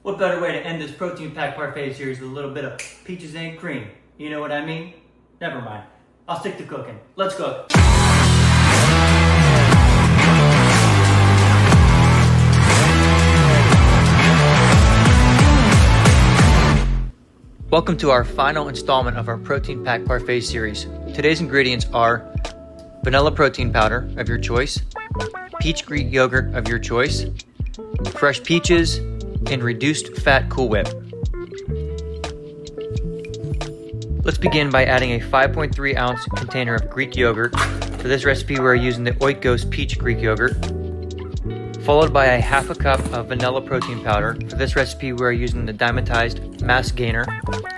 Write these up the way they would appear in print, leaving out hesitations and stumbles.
What better way to end this protein pack parfait series with a little bit of peaches and cream? You know what I mean? Never mind. I'll stick to cooking. Let's cook. Welcome to our final installment of our protein pack parfait series. Today's ingredients are vanilla protein powder of your choice, peach Greek yogurt of your choice, fresh peaches, and reduced fat Cool Whip. Let's begin by adding a 5.3 ounce container of Greek yogurt. For this recipe we're using the OIKOS peach Greek yogurt, followed by a half a cup of vanilla protein powder. For this recipe we're using the Dymatize mass gainer.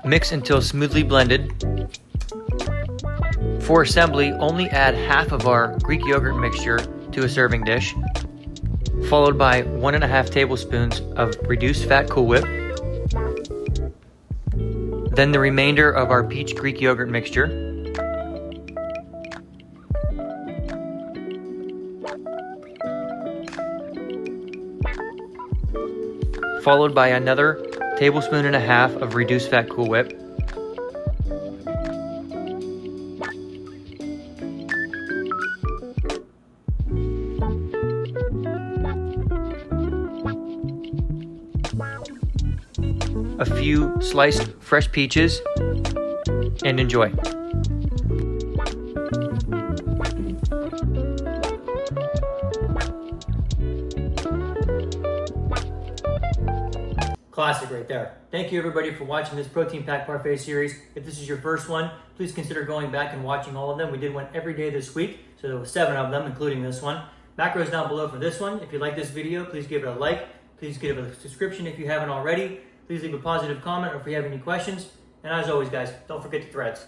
Mix until smoothly blended. For assembly, only add half of our Greek yogurt mixture to a serving dish, followed by 1.5 tablespoons of reduced fat Cool Whip, then the remainder of our peach Greek yogurt mixture, followed by another 1.5 tablespoons of reduced fat Cool Whip, a few sliced fresh peaches, and enjoy. Classic right there. Thank you everybody for watching this protein pack parfait series. If this is your first one, please consider going back and watching all of them. We did one every day this week, so there were 7 of them, including this one. Macros down below for this one. If you like this video, please give it a like. Please give it a subscription if you haven't already. Please leave a positive comment or if you have any questions. And as always, guys, don't forget the threads.